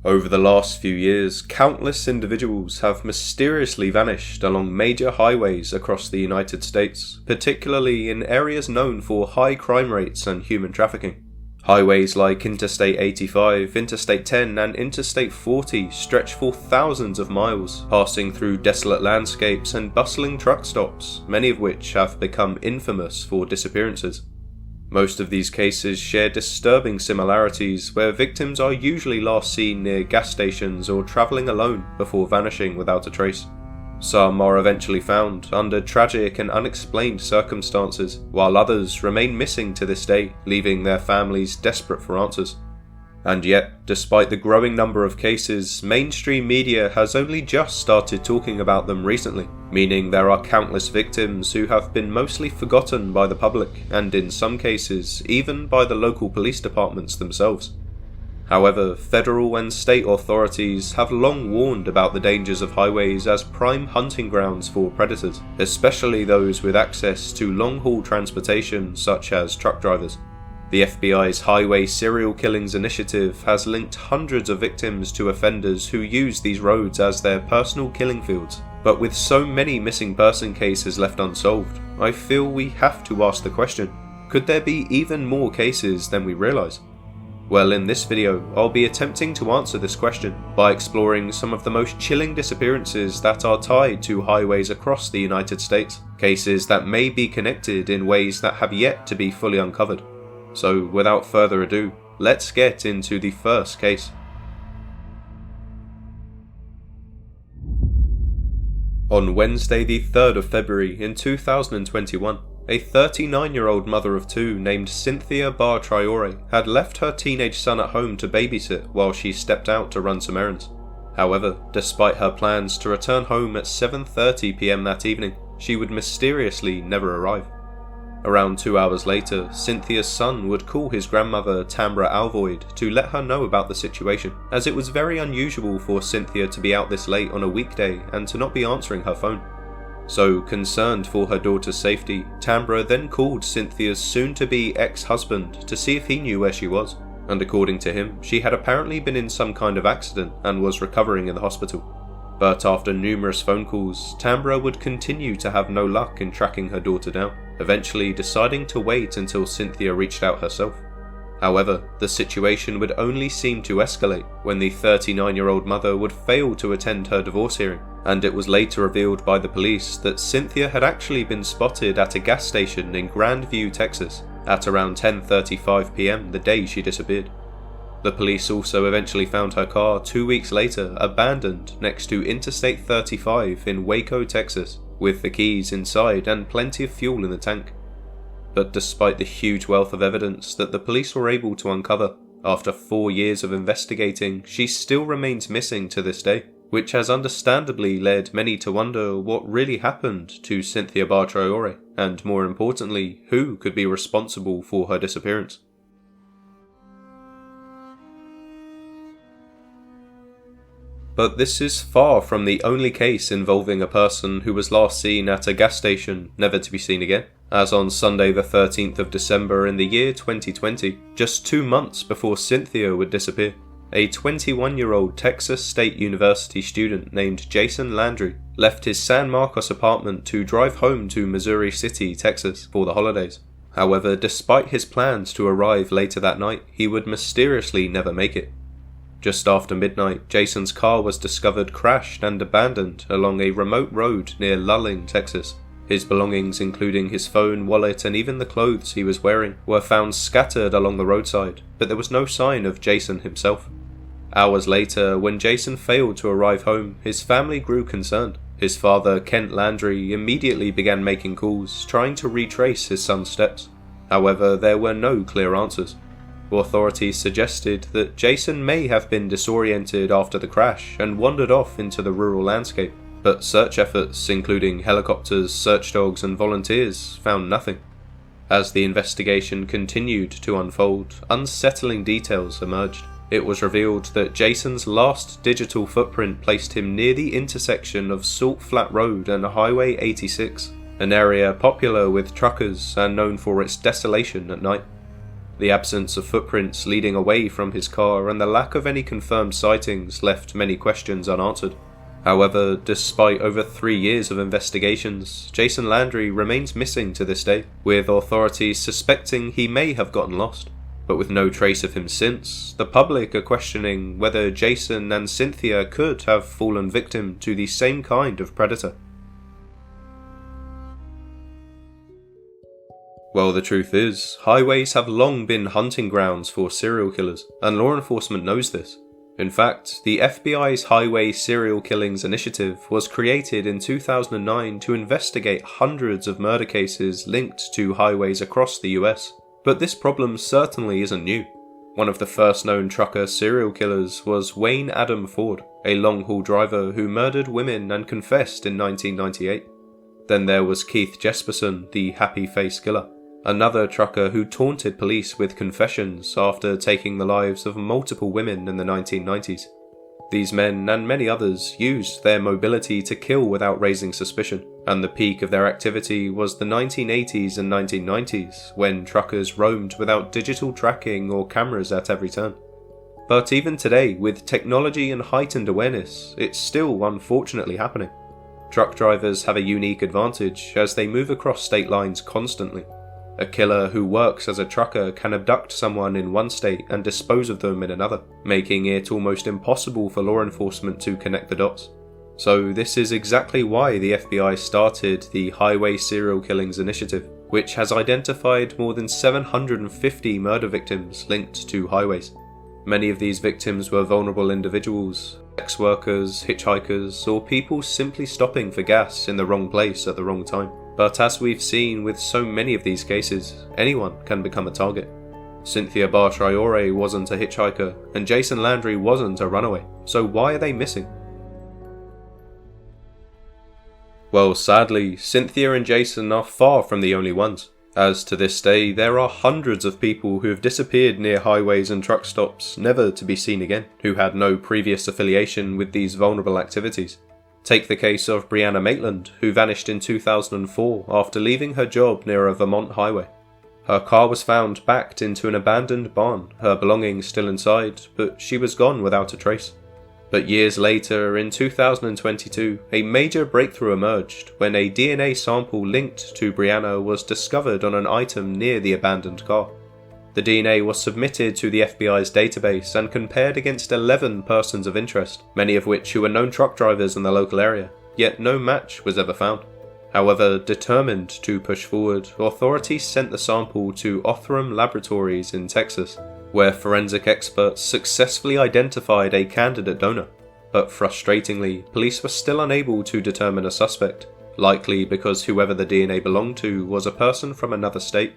Over the last few years, countless individuals have mysteriously vanished along major highways across the United States, particularly in areas known for high crime rates and human trafficking. Highways like Interstate 85, Interstate 10 and Interstate 40 stretch for thousands of miles, passing through desolate landscapes and bustling truck stops, many of which have become infamous for disappearances. Most of these cases share disturbing similarities where victims are usually last seen near gas stations or travelling alone before vanishing without a trace. Some are eventually found under tragic and unexplained circumstances, while others remain missing to this day, leaving their families desperate for answers. And yet, despite the growing number of cases, mainstream media has only just started talking about them recently, meaning there are countless victims who have been mostly forgotten by the public, and in some cases, even by the local police departments themselves. However, federal and state authorities have long warned about the dangers of highways as prime hunting grounds for predators, especially those with access to long-haul transportation such as truck drivers. The FBI's Highway Serial Killings Initiative has linked hundreds of victims to offenders who use these roads as their personal killing fields. But with so many missing person cases left unsolved, I feel we have to ask the question, could there be even more cases than we realise? Well, in this video, I'll be attempting to answer this question by exploring some of the most chilling disappearances that are tied to highways across the United States, cases that may be connected in ways that have yet to be fully uncovered. So without further ado, let's get into the first case. On Wednesday the 3rd of February in 2021, a 39-year-old mother of two named Cynthia Bah-Traore had left her teenage son at home to babysit while she stepped out to run some errands. However, despite her plans to return home at 7:30 p.m. that evening, she would mysteriously never arrive. Around 2 hours later, Cynthia's son would call his grandmother Tambra Alvoyd to let her know about the situation, as it was very unusual for Cynthia to be out this late on a weekday and to not be answering her phone. So, concerned for her daughter's safety, Tambra then called Cynthia's soon-to-be ex-husband to see if he knew where she was, and according to him, she had apparently been in some kind of accident and was recovering in the hospital. But after numerous phone calls, Tambra would continue to have no luck in tracking her daughter down, eventually deciding to wait until Cynthia reached out herself. However, the situation would only seem to escalate when the 39-year-old mother would fail to attend her divorce hearing, and it was later revealed by the police that Cynthia had actually been spotted at a gas station in Grandview, Texas, at around 10:35 p.m. the day she disappeared. The police also eventually found her car 2 weeks later abandoned next to Interstate 35 in Waco, Texas, with the keys inside and plenty of fuel in the tank. But despite the huge wealth of evidence that the police were able to uncover, after 4 years of investigating, she still remains missing to this day, which has understandably led many to wonder what really happened to Cynthia Bah-Traore, and more importantly, who could be responsible for her disappearance. But this is far from the only case involving a person who was last seen at a gas station, never to be seen again, as on Sunday the 13th of December in the year 2020, just 2 months before Cynthia would disappear, a 21-year-old Texas State University student named Jason Landry left his San Marcos apartment to drive home to Missouri City, Texas, for the holidays. However, despite his plans to arrive later that night, he would mysteriously never make it. Just after midnight, Jason's car was discovered crashed and abandoned along a remote road near Lulling, Texas. His belongings, including his phone, wallet, and even the clothes he was wearing, were found scattered along the roadside, but there was no sign of Jason himself. Hours later, when Jason failed to arrive home, his family grew concerned. His father, Kent Landry, immediately began making calls, trying to retrace his son's steps. However, there were no clear answers. Authorities suggested that Jason may have been disoriented after the crash and wandered off into the rural landscape, but search efforts, including helicopters, search dogs, and volunteers, found nothing. As the investigation continued to unfold, unsettling details emerged. It was revealed that Jason's last digital footprint placed him near the intersection of Salt Flat Road and Highway 86, an area popular with truckers and known for its desolation at night. The absence of footprints leading away from his car and the lack of any confirmed sightings left many questions unanswered. However, despite over 3 years of investigations, Jason Landry remains missing to this day, with authorities suspecting he may have gotten lost. But with no trace of him since, the public are questioning whether Jason and Cynthia could have fallen victim to the same kind of predator. Well, the truth is, highways have long been hunting grounds for serial killers, and law enforcement knows this. In fact, the FBI's Highway Serial Killings Initiative was created in 2009 to investigate hundreds of murder cases linked to highways across the US. But this problem certainly isn't new. One of the first known trucker serial killers was Wayne Adam Ford, a long-haul driver who murdered women and confessed in 1998. Then there was Keith Jesperson, the happy face killer, another trucker who taunted police with confessions after taking the lives of multiple women in the 1990s. These men and many others used their mobility to kill without raising suspicion, and the peak of their activity was the 1980s and 1990s, when truckers roamed without digital tracking or cameras at every turn. But even today, with technology and heightened awareness, it's still unfortunately happening. Truck drivers have a unique advantage as they move across state lines constantly. A killer who works as a trucker can abduct someone in one state and dispose of them in another, making it almost impossible for law enforcement to connect the dots. So this is exactly why the FBI started the Highway Serial Killings Initiative, which has identified more than 750 murder victims linked to highways. Many of these victims were vulnerable individuals, sex workers, hitchhikers, or people simply stopping for gas in the wrong place at the wrong time. But as we've seen with so many of these cases, anyone can become a target. Cynthia Bah-Traore wasn't a hitchhiker, and Jason Landry wasn't a runaway, so why are they missing? Well, sadly, Cynthia and Jason are far from the only ones, as to this day there are hundreds of people who have disappeared near highways and truck stops, never to be seen again, who had no previous affiliation with these vulnerable activities. Take the case of Brianna Maitland, who vanished in 2004 after leaving her job near a Vermont highway. Her car was found backed into an abandoned barn, her belongings still inside, but she was gone without a trace. But years later, in 2022, a major breakthrough emerged when a DNA sample linked to Brianna was discovered on an item near the abandoned car. The DNA was submitted to the FBI's database and compared against 11 persons of interest, many of which who were known truck drivers in the local area, yet no match was ever found. However, determined to push forward, authorities sent the sample to Othram Laboratories in Texas, where forensic experts successfully identified a candidate donor. But frustratingly, police were still unable to determine a suspect, likely because whoever the DNA belonged to was a person from another state.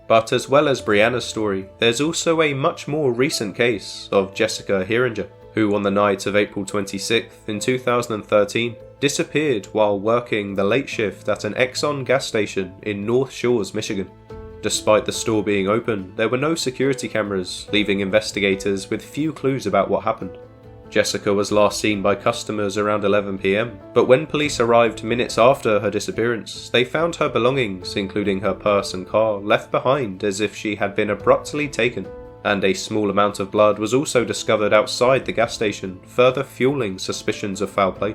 But as well as Brianna's story, there's also a much more recent case of Jessica Heeringer, who on the night of April 26th in 2013 disappeared while working the late shift at an Exxon gas station in North Shores, Michigan. Despite the store being open, there were no security cameras, leaving investigators with few clues about what happened. Jessica was last seen by customers around 11 p.m, but when police arrived minutes after her disappearance, they found her belongings, including her purse and car, left behind as if she had been abruptly taken, and a small amount of blood was also discovered outside the gas station, further fueling suspicions of foul play.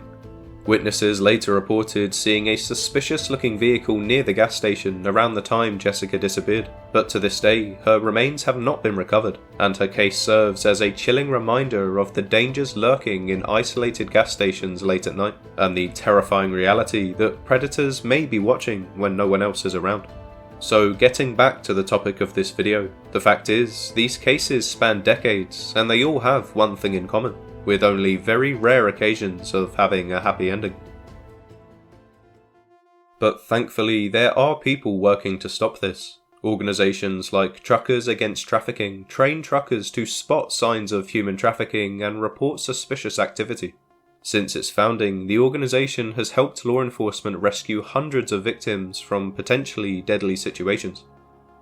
Witnesses later reported seeing a suspicious-looking vehicle near the gas station around the time Jessica disappeared, but to this day, her remains have not been recovered, and her case serves as a chilling reminder of the dangers lurking in isolated gas stations late at night, and the terrifying reality that predators may be watching when no one else is around. So getting back to the topic of this video, the fact is, these cases span decades, and they all have one thing in common, with only very rare occasions of having a happy ending. But thankfully, there are people working to stop this. Organisations like Truckers Against Trafficking train truckers to spot signs of human trafficking and report suspicious activity. Since its founding, the organisation has helped law enforcement rescue hundreds of victims from potentially deadly situations.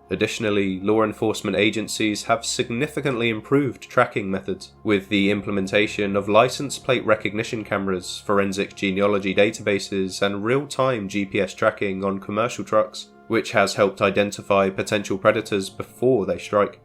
Additionally, law enforcement agencies have significantly improved tracking methods, with the implementation of license plate recognition cameras, forensic genealogy databases, and real-time GPS tracking on commercial trucks, which has helped identify potential predators before they strike.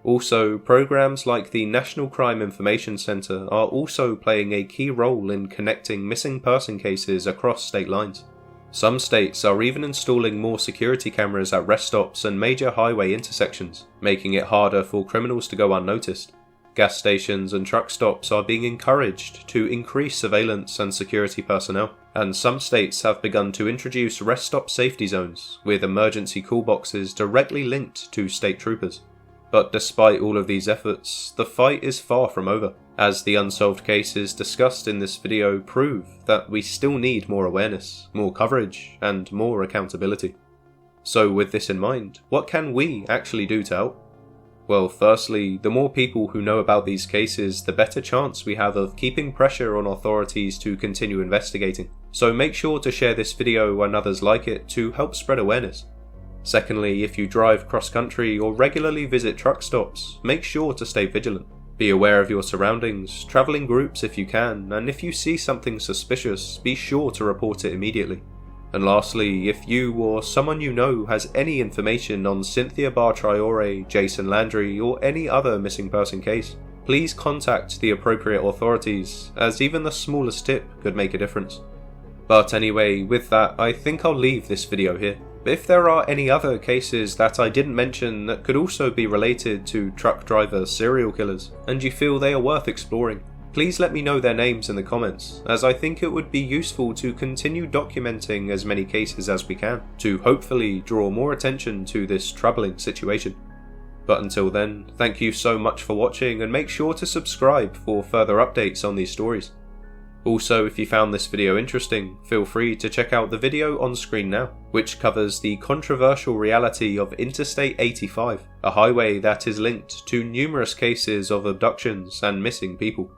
Also, programs like the National Crime Information Center are also playing a key role in connecting missing person cases across state lines. Some states are even installing more security cameras at rest stops and major highway intersections, making it harder for criminals to go unnoticed. Gas stations and truck stops are being encouraged to increase surveillance and security personnel, and some states have begun to introduce rest stop safety zones, with emergency call boxes directly linked to state troopers. But despite all of these efforts, the fight is far from over, as the unsolved cases discussed in this video prove that we still need more awareness, more coverage, and more accountability. So with this in mind, what can we actually do to help? Well, firstly, the more people who know about these cases, the better chance we have of keeping pressure on authorities to continue investigating. So make sure to share this video and others like it to help spread awareness. Secondly, if you drive cross-country or regularly visit truck stops, make sure to stay vigilant. Be aware of your surroundings, travel in groups if you can, and if you see something suspicious, be sure to report it immediately. And lastly, if you or someone you know has any information on Cynthia Bah-Traore, Jason Landry, or any other missing person case, please contact the appropriate authorities, as even the smallest tip could make a difference. But anyway, with that, I think I'll leave this video here. If there are any other cases that I didn't mention that could also be related to truck driver serial killers, and you feel they are worth exploring, please let me know their names in the comments, as I think it would be useful to continue documenting as many cases as we can, to hopefully draw more attention to this troubling situation. But until then, thank you so much for watching, and make sure to subscribe for further updates on these stories. Also, if you found this video interesting, feel free to check out the video on screen now, which covers the controversial reality of Interstate 85, a highway that is linked to numerous cases of abductions and missing people.